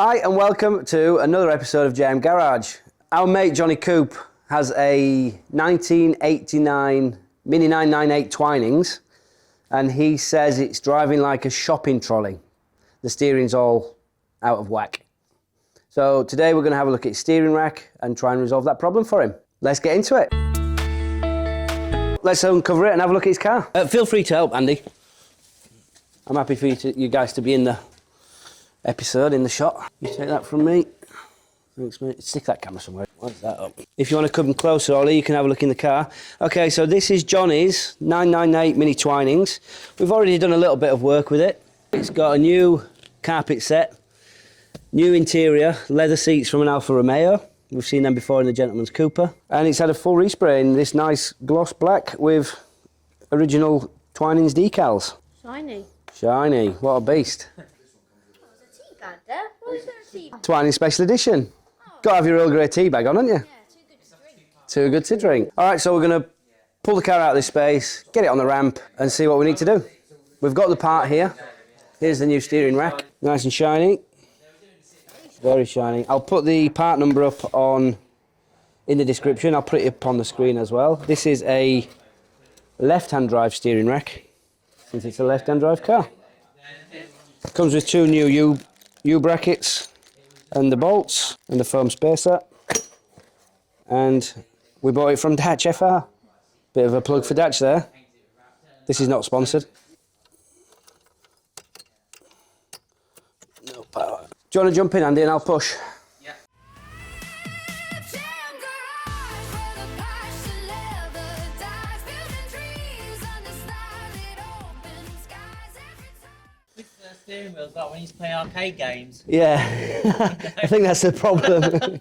Hi and welcome to another episode of JM Garage. Our mate Johnny Coop has a 1989 Mini 998 Twinings and he says it's driving like a shopping trolley. The steering's all out of whack. So today we're going to have a look at his steering rack and try and resolve that problem for him. Let's get into it. Let's uncover it and have a look at his car. Feel free to help, Andy. I'm happy for you guys to be in the episode, in the shot. You take that from me. Thanks, mate. Stick that camera somewhere. What's that up? If you want to come closer, Ollie, you can have a look in the car. Okay, so this is Johnny's 998 Mini Twinings. We've already done a little bit of work with it. It's got a new carpet set, new interior, leather seats from an Alfa Romeo. We've seen them before in the Gentleman's Coupe. And it's had a full respray in this nice gloss black with original Twinings decals. Shiny. Shiny. What a beast. There? Why is there a tea bag? Twinings Special Edition. Oh. Got to have your Earl Grey tea bag on, haven't you? Yeah, too good to drink. Too good to drink. All right, so we're going to pull the car out of this space, get it on the ramp, and see what we need to do. We've got the part here. Here's the new steering rack. Nice and shiny. Very shiny. I'll put the part number up in the description. I'll put it up on the screen as well. This is a left-hand drive steering rack, since it's a left-hand drive car. Comes with two new U-brackets and the bolts and the foam spacer. And we bought it from Datch FR. Bit of a plug for Datch there. This is not sponsored. No power. Do you want to jump in, Andy, and I'll push? Yeah. Steering wheel's like when you play arcade games. Yeah, I think that's the problem.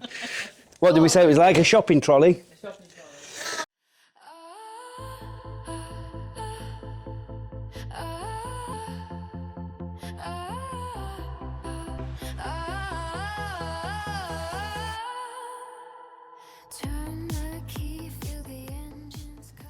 What did we say? It was like a shopping trolley. A shopping trolley. Turn the key, feel the engines go.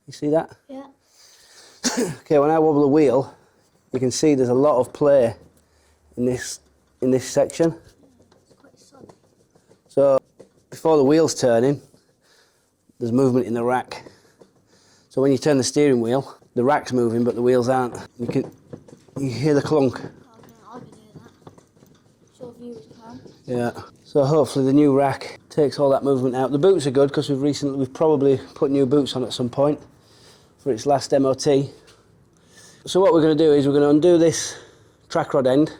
You see that? Yeah. Okay, when I wobble the wheel, you can see there's a lot of play in this section. It's quite solid. So before the wheel's turning, there's movement in the rack. So when you turn the steering wheel, the rack's moving, but the wheels aren't. You hear the clunk. I can hear that. Sure viewers can. Yeah. So hopefully the new rack takes all that movement out. The boots are good because we've probably put new boots on at some point for its last MOT. So what we're going to do is we're going to undo this track rod end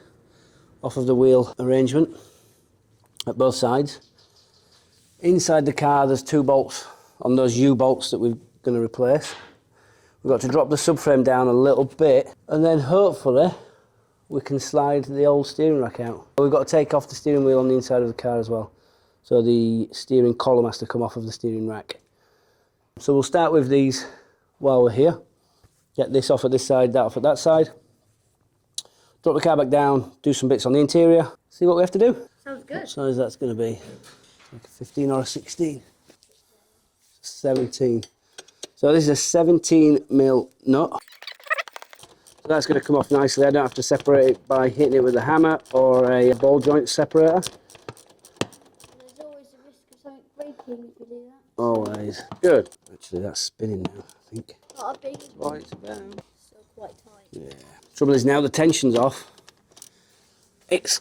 off of the wheel arrangement at both sides. Inside the car there's two bolts on those U-bolts that we're going to replace. We've got to drop the subframe down a little bit and then hopefully we can slide the old steering rack out. We've got to take off the steering wheel on the inside of the car as well. So the steering column has to come off of the steering rack. So we'll start with these while we're here. Get this off at this side, that off at that side. Drop the car back down, do some bits on the interior, see what we have to do. Sounds good. What size that's going to be? Like a 15 or a 16? 17. So this is a 17mm nut. So that's going to come off nicely. I don't have to separate it by hitting it with a hammer or a ball joint separator. There's always a risk of something breaking if you do that. Always. Good. Actually, that's spinning now, I think. Not a big. Right down. Still quite tight. Yeah. Trouble is now the tension's off. It's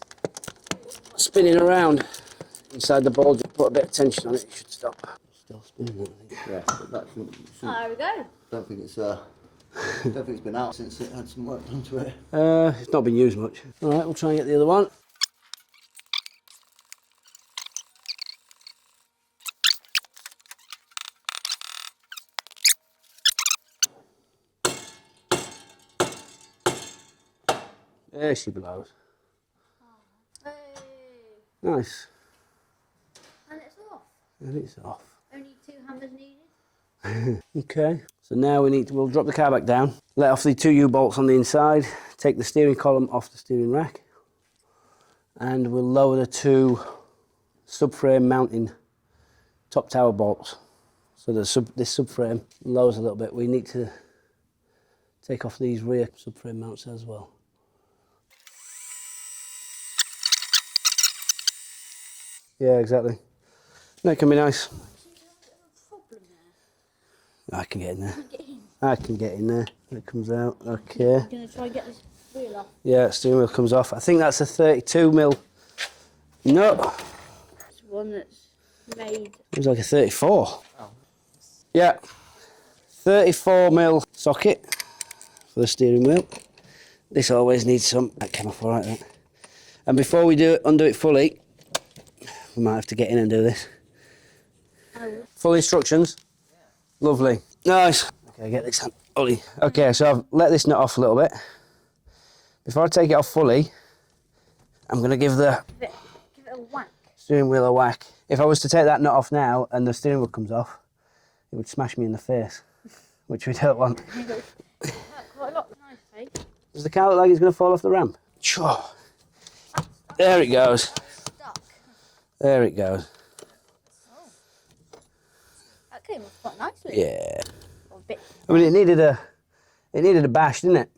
spinning around inside the ball. Just put a bit of tension on it, it should stop. Still spinning, I think. Yeah, but that shouldn't, There we go. don't think it's been out since it had some work done to it. It's not been used much. All right, we'll try and get the other one. There she blows. Hey. Nice. And it's off. And it's off. Only 2 hammers needed. Okay, So now we'll drop the car back down, let off the 2 U-bolts on the inside, take the steering column off the steering rack, and we'll lower the 2 subframe mounting top tower bolts. So this subframe lowers a little bit. We need to take off these rear subframe mounts as well. Yeah, exactly. That can be nice. I can get in there. I can get in there. It comes out. Okay. I'm going to try and get this wheel off. Yeah, steering wheel comes off. I think that's a 32mm. No. It's one that's made. It was like a 34. Oh. Yeah. 34mm socket for the steering wheel. This always needs some. That came off all right, that. And before we undo it fully, we might have to get in and do this. Full instructions. Lovely. Nice. Okay, get this fully. Okay, so I've let this nut off a little bit. Before I take it off fully, I'm going to give the Give it a whack. steering wheel a whack. If I was to take that nut off now and the steering wheel comes off, it would smash me in the face, which we don't want. Quite a lot. Nice, eh? Does the car look like it's going to fall off the ramp? Sure. There it goes. Stuck. There it goes. That came off quite nicely. Yeah. Or a bit. I mean, it needed a bash, didn't it?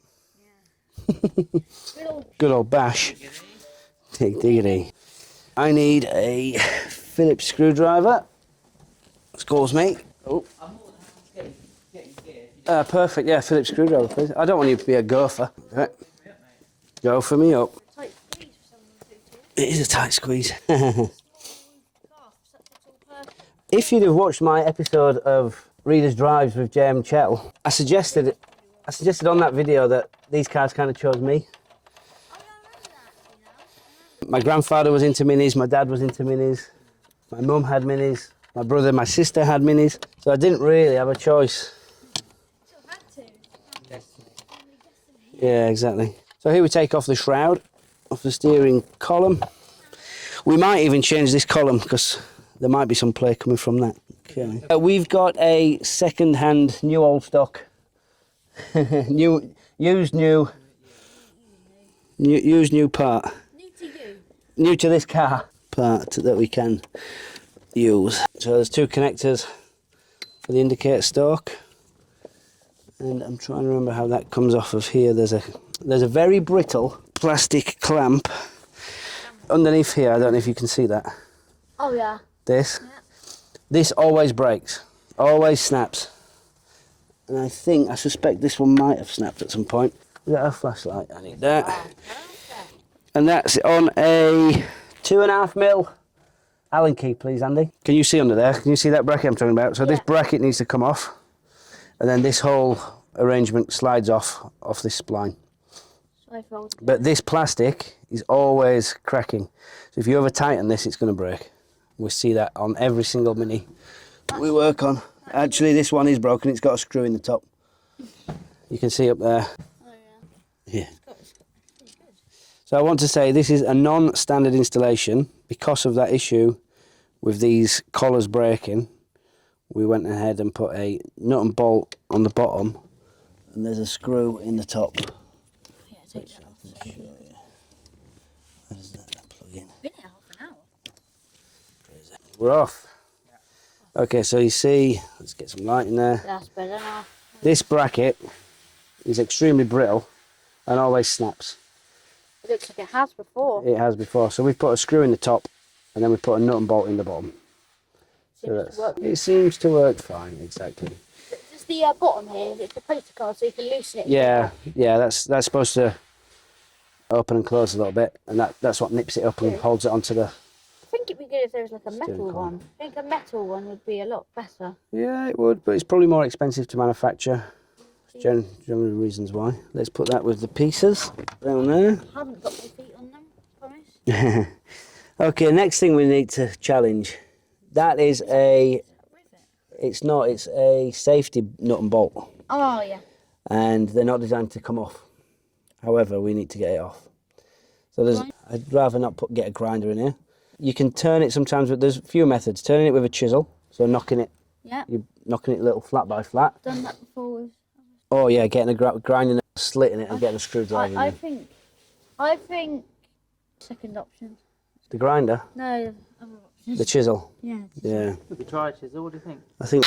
Good old. Good old bash. Dig diggity. I need a Phillips screwdriver. Excuse me. Oh. Perfect. Yeah, Phillips screwdriver, please. I don't want you to be a gopher. Right. Go for me up. Tight squeeze for someone too tall. It is a tight squeeze. Calf, such a tall person. If you'd have watched my episode of Reader's Drives with JM Chell, I suggested on that video that these cars kind of chose me. Oh, yeah, I remember that, My grandfather was into minis, my dad was into minis, my mum had minis, my brother, my sister had minis, so I didn't really have a choice. Still had to. Destiny. Yeah, exactly. So here we take off the shroud, off the steering column. We might even change this column because there might be some play coming from that. Okay. We've got a second-hand, new old stock, used new part, New to you. new to this car part that we can use. So there's 2 connectors for the indicator stalk, and I'm trying to remember how that comes off of here. There's a very brittle plastic clamp underneath here. I don't know if you can see that. Oh, yeah. This. Yeah. This always breaks, always snaps. And I suspect this one might have snapped at some point. Is that a flashlight? I need that. And that's on a 2.5mm Allen key, please, Andy. Can you see under there? Can you see that bracket I'm talking about? So this bracket needs to come off, and then this whole arrangement slides off this spline. But this plastic is always cracking. So if you over tighten this, it's going to break. We see that on every single Mini we work on. Actually, this one is broken. It's got a screw in the top. You can see up there. Oh, yeah. Yeah. So I want to say this is a non-standard installation. Because of that issue with these collars breaking, we went ahead and put a nut and bolt on the bottom, and there's a screw in the top. Yeah, take that off. Where does that plug in? Been here half an hour. We're off. Okay, so you see, let's get some light in there. That's better now. This bracket is extremely brittle and always snaps. It looks like it has before. It has before. So we put a screw in the top, and then we put a nut and bolt in the bottom. Seems to work. It seems to work fine, exactly. Just the bottom here, it's the poster card, so you can loosen it. Yeah, that's supposed to open and close a little bit, and that's what nips it up and holds it onto the... I think it'd be good if there was like a metal column. one. I think a metal one would be a lot better. Yeah, it would, but it's probably more expensive to manufacture. Generally reasons why. Let's put that with the pieces down there. I haven't got my feet on them, promise. Okay, next thing we need to challenge. That is a... It's not, it's a safety nut and bolt. Oh, yeah. And they're not designed to come off. However, we need to get it off. So I'd rather not get a grinder in here. You can turn it sometimes, but there's a few methods. Turning it with a chisel, so knocking it Yeah. You're knocking it little flat by flat. Done that before with. Oh yeah, getting a grinding it, slitting it, and getting a screwdriver I in. think second option. The grinder, No, other option. the chisel. Yeah. Yeah, Could we try a chisel? What do you think? I think.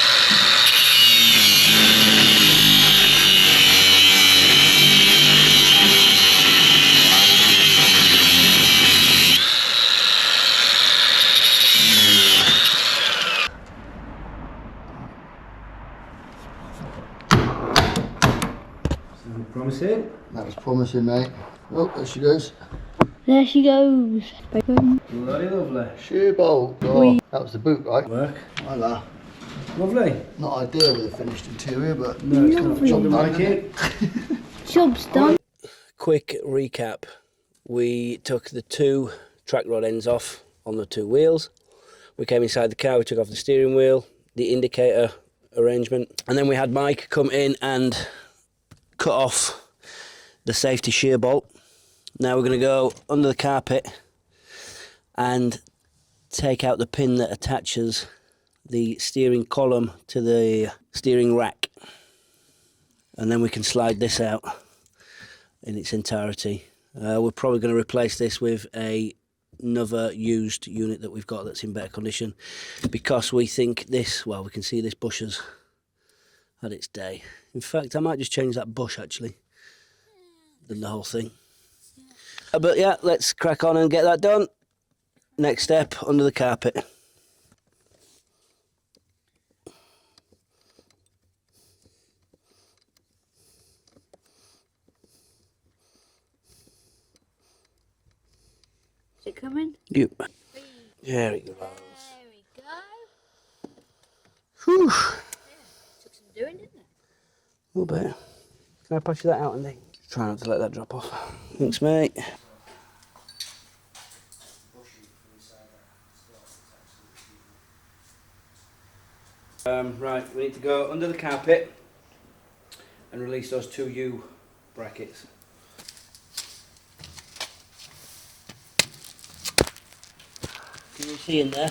Promising. That was promising, mate. Oh, there she goes. There she goes. Bloody lovely. Sheer bolt. Oh, that was the boot, right? Work. Voila. Lovely. Not ideal with a finished interior, but No, it's not. job done, Like isn't it. Job's done. Quick recap. We took the two track rod ends off on the two wheels. We came inside the car, we took off the steering wheel, the indicator arrangement, and then we had Mike come in and cut off the safety shear bolt. Now we're going to go under the carpet and take out the pin that attaches the steering column to the steering rack, and then we can slide this out in its entirety. We're probably going to replace this with another used unit that we've got that's in better condition, because we think this, well, we can see this bush has had its day. In fact, I might just change that bush actually than the whole thing. But yeah, let's crack on and get that done. Next step, under the carpet. Is it coming? You. There it goes. There we go. Whew. Took some doing, didn't it? A little bit. Can I pass you that out, Andy? Try not to let that drop off. Thanks, mate. Right, we need to go under the carpet and release those two U brackets. Can you see in there?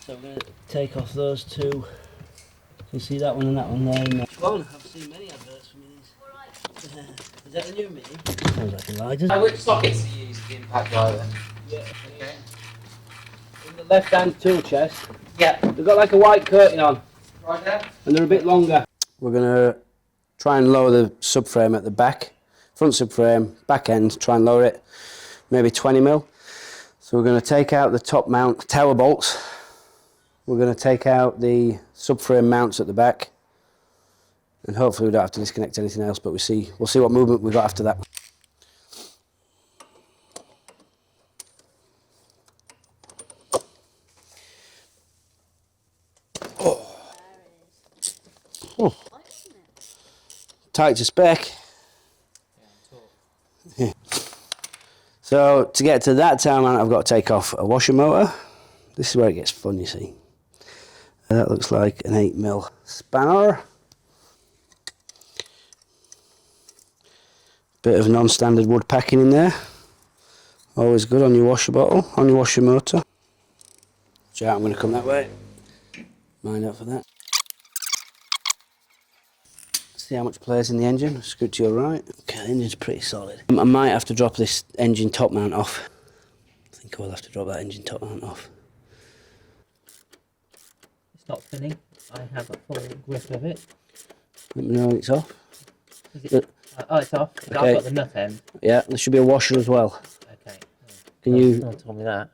So we're going to take off those two. Can you see that one and that one there? Which one? I've seen many adverts for minis. Is that the new mini? Sounds like a lie, doesn't it? Which sockets do you use the impact driver? Yeah. Okay. In the left-hand tool chest, Yeah. they've got like a white curtain on, Right there. and they're a bit longer. We're going to try and lower the subframe at the back. Front subframe, back end, try and lower it, maybe 20 mil. So we're going to take out the top mount tower bolts. We're going to take out the subframe mounts at the back, and hopefully we don't have to disconnect anything else, but we'll see what movement we've got after that. Oh. Tight to spec. Yeah. So to get to that tower mount, I've got to take off a washer motor. This is where it gets fun, you see. That looks like an 8mm spanner. Bit of non-standard wood packing in there. Always good on your washer bottle, on your washer motor. So I'm going to come that way. Mind out for that. See how much plays in the engine. Scoot to your right. Okay, the engine's pretty solid. I might have to drop this engine top mount off. I think I will have to drop that engine top mount off. It's not spinning. I have a full grip of it. Let me know when it's off. Is it? Oh, it's off. Okay. I've got the nut end. Yeah, there should be a washer as well. Okay. Can you? No one told me that.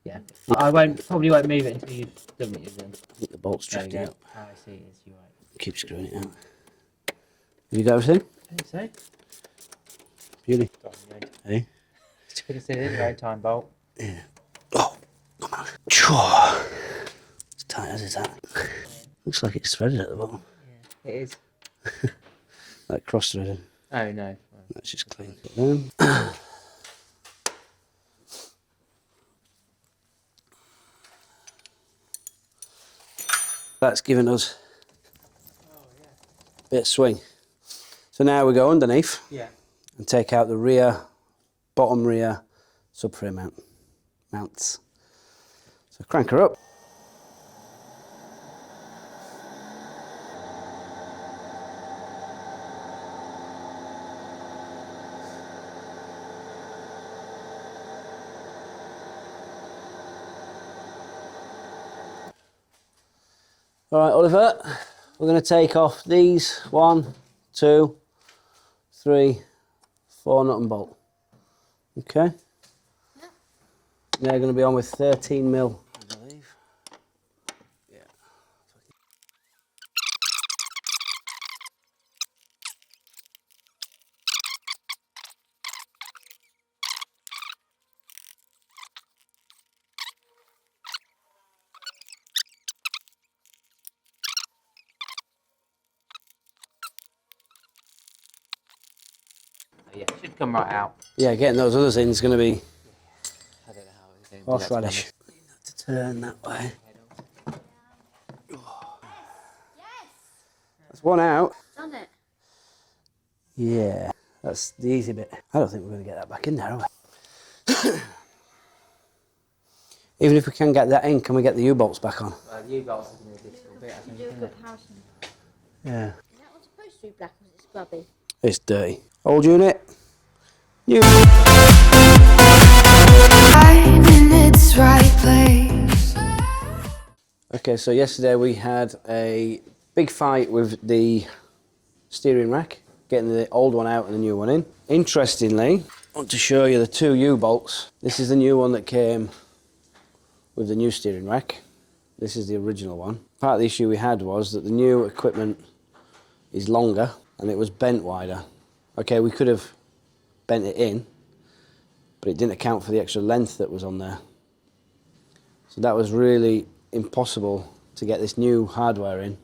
Yeah. I probably won't move it until you've done what you've done. I think the bolt's There you drifting go. out. Oh, I see. It's you right. Keep screwing it out. Have you got everything? I think so. Beauty. Hey? It's a very time bolt. Yeah. Oh, come on. Choo. It's tight as is that. Looks like it's threaded at the bottom. Yeah, it is. Like cross threaded. Oh no. That's just clean. That's given us a bit of swing. So now we go underneath Yeah. and take out the rear, bottom rear subframe mounts. So crank her up. All right, Oliver, we're going to take off these 1, 2, 3, 4 nut and bolt. Okay? Yep. They're going to be on with 13 mil, I believe. Yeah. Oh, yeah, it should come right out. Yeah, getting those others in is going to be I don't know how it's going to do that, to be horseradish. honest. Need that to turn that way. Yes! That's one out. Done it. Yeah, that's the easy bit. I don't think we're going to get that back in there, are we? Even if we can get that in, can we get the U-bolts back on? The U-bolts is going to be a difficult bit, I You think, do a isn't it? comparison. Yeah. Is that one supposed to be black or is it scrubby? It's dirty. Old unit. New. I'm in its right place. Okay, so yesterday we had a big fight with the steering rack, getting the old one out and the new one in. Interestingly, I want to show you the two U-bolts. This is the new one that came with the new steering rack. This is the original one. Part of the issue we had was that the new equipment is longer and it was bent wider. Okay, we could have bent it in, but it didn't account for the extra length that was on there. So that was really impossible to get this new hardware in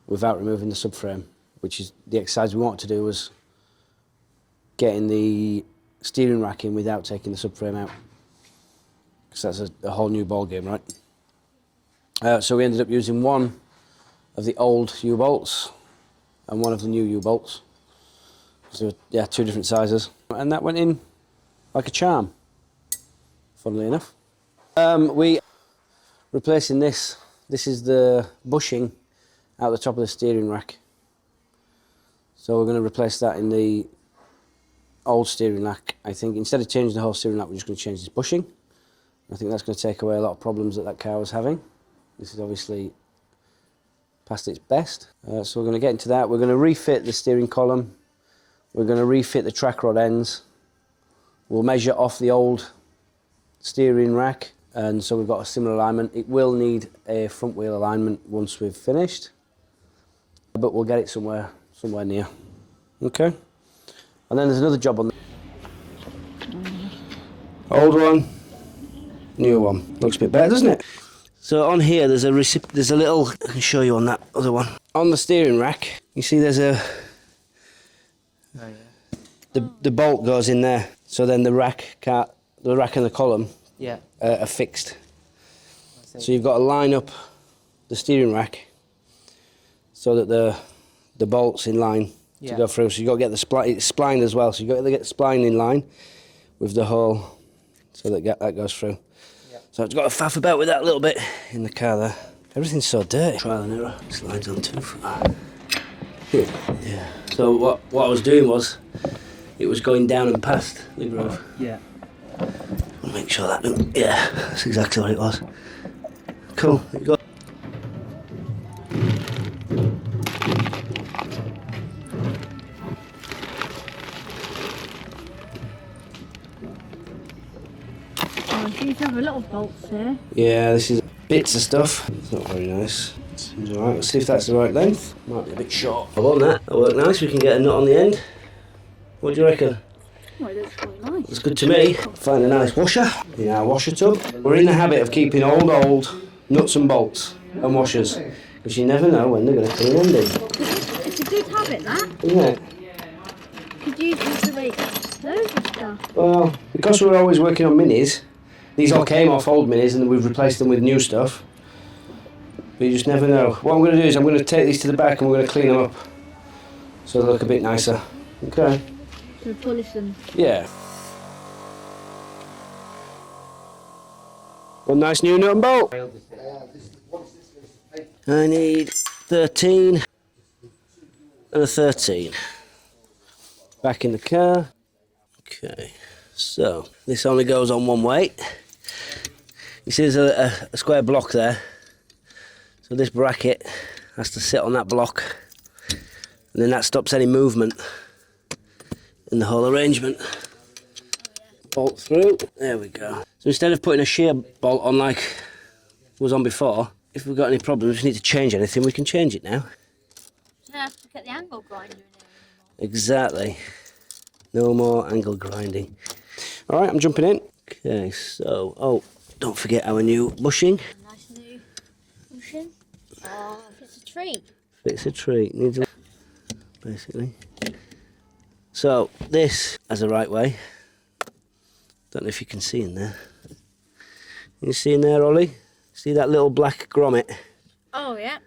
without removing the subframe, which is the exercise we wanted to do, was getting the steering rack in without taking the subframe out, because that's a whole new ball game, right? So we ended up using one of the old U-bolts and one of the new U-bolts. So yeah, two different sizes, and that went in like a charm, funnily enough. We replacing this. This is the bushing out the top of the steering rack. So we're going to replace that in the old steering rack. I think instead of changing the whole steering rack, we're just going to change this bushing. I think that's going to take away a lot of problems that car was having. This is obviously past its best. So we're going to get into that. We're going to refit the steering column. We're going to refit the track rod ends. We'll measure off the old steering rack, and so we've got a similar alignment. It will need a front wheel alignment once we've finished, but we'll get it somewhere near. Okay. And then there's another job on the old one, new one. Looks a bit better, doesn't it? So on here there's a little, I can show you on that other one. On the steering rack, you see there's a Oh, yeah. the bolt goes in there, so then the rack and the column Yeah. are fixed. So you've got to line up the steering rack so that the bolt's in line to go through. So you've got to get the it's splined as well. So you've got to get the spline in line with the hole so that goes through. Yeah. So I've got to faff about with that a little bit in the car there. Everything's so dirty. Trial and error. This line's on too far. Yeah. So what I was doing was, it was going down and past the groove. Yeah. I'll make sure that don't, yeah, that's exactly what it was. Cool. There you go. Oh, these have a lot of bolts here. Yeah, this is bits of stuff. It's not very nice. Seems alright. Let's see if that's the right length. Might be a bit short. I want that. That'll work nice. We can get a nut on the end. What do you reckon? Oh, it looks quite nice. It's good to me. Find a nice washer in our washer tub. We're in the habit of keeping old nuts and bolts and washers, because you never know when they're going to clean ending. It's a good habit, that. Isn't it? Could use this to make loads of stuff. Well, because we're always working on minis, these all came off old minis and we've replaced them with new stuff. But you just never know. What I'm going to do is I'm going to take these to the back and we're going to clean them up so they look a bit nicer. Okay. To polish them. Yeah. One nice new nut and bolt. I need 13 and a 13. Back in the car. Okay, so this only goes on one way. You see there's a square block there. So So this bracket has to sit on that block, and then that stops any movement in the whole arrangement. Bolt through, there we go. So instead of putting a shear bolt on like was on before, if we've got any problems, we need to change anything, we can change it now. So I have to get the angle grinder in there anymore. Exactly. No more angle grinding. All right, I'm jumping in. Okay, so, oh, don't forget our new bushing. Nice new bushing. Oh, it's a treat. Fits a treat, needs a... basically. So, this has a right way. Don't know if you can see in there. You see in there, Ollie? See that little black grommet? Oh, yeah.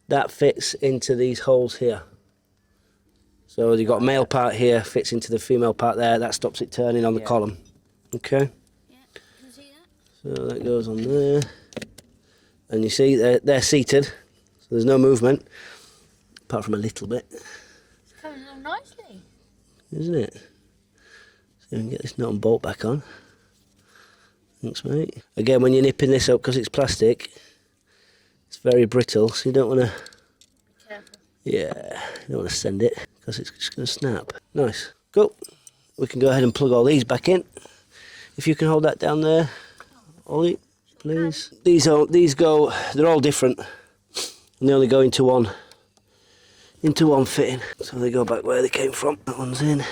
That fits into these holes here. So you've got male part here, fits into the female part there. That stops it turning on the column. Okay? Yeah, can see that? So that goes on there. And you see, they're seated. So there's no movement, apart from a little bit. It's coming along nicely. Isn't it? So we can get this nut and bolt back on. Thanks, mate. Again, when you're nipping this up, because it's plastic, it's very brittle, so you don't want to... Be careful. Yeah, you don't want to send it, because it's just going to snap. Nice. Cool. We can go ahead and plug all these back in. If you can hold that down there, Ollie, please. These go, they're all different, and they only go into one fitting. So they go back where they came from. That one's in.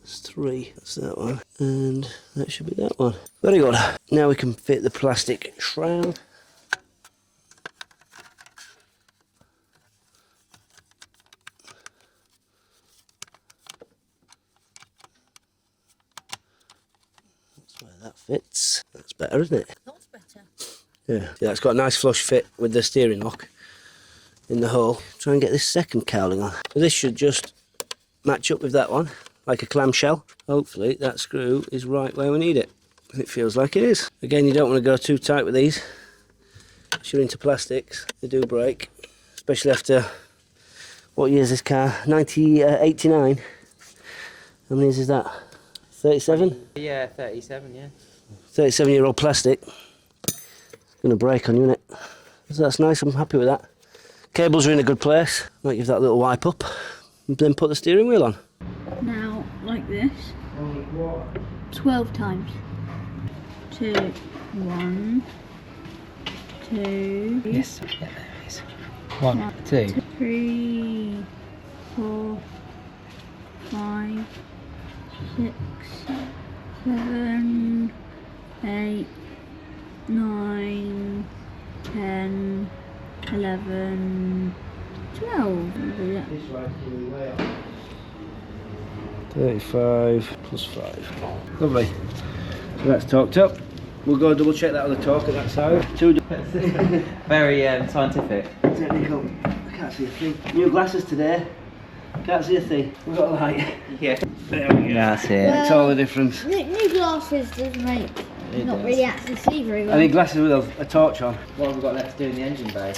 That's 3, that's that one, and that should be that one. Very good. Now we can fit the plastic shroud. That's where that fits. That's better, isn't it? That's better. Yeah, it's got a nice flush fit with the steering lock in the hole. Try and get this second cowling on. So this should just match up with that one, like a clamshell. Hopefully that screw is right where we need it. It feels like it is. Again, you don't want to go too tight with these. If you're into plastics, they do break, especially after, what year is this car? 89. How many years is that? 37? Yeah, 37, yeah. 37-year-old plastic. It's going to break on you, isn't it? So that's nice, I'm happy with that. Cables are in a good place. Might give that a little wipe up, and then put the steering wheel on. Now, like this. 12 times. 2, 1, 2. Yes, yeah, there it is. 1, 2. 3, 4, 5, 6, 7, 8, 9, 10, 11, 12. 35 plus 5. Lovely. So that's torqued up. We'll go double check that other torque at that side. Very scientific. Technical. I can't see a thing. New glasses today. Can't see a thing. We've got a light. Yeah. There we go. That's it. Makes all the difference. New glasses does make not really actually see very well. I need glasses with a torch on. What have we got left to do in the engine bay?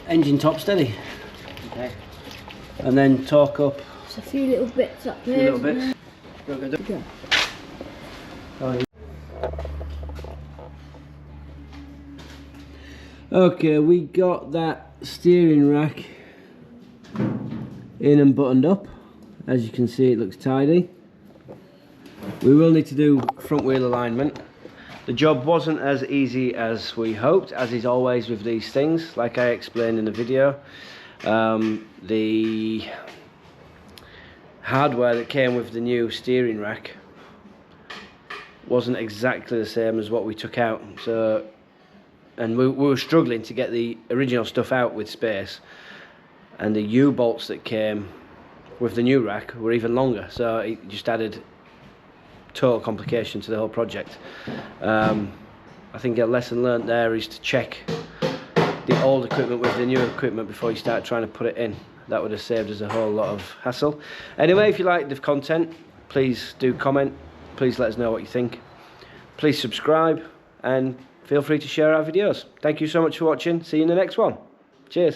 Engine top steady. Okay. And then torque up Just a few little bits up a there. little bit. Go. Okay, we got that steering rack in and buttoned up. As you can see, it looks tidy. We will need to do front wheel alignment. The job wasn't as easy as we hoped, as is always with these things, like I explained in the video. The hardware that came with the new steering rack wasn't exactly the same as what we took out, and we were struggling to get the original stuff out with space, and the U-bolts that came with the new rack were even longer, so it just added total complication to the whole project. I think a lesson learnt there is to check the old equipment with the new equipment before you start trying to put it in. That would have saved us a whole lot of hassle. Anyway, if you like the content, please do comment. Please let us know what you think. Please subscribe and feel free to share our videos. Thank you so much for watching. See you in the next one. Cheers.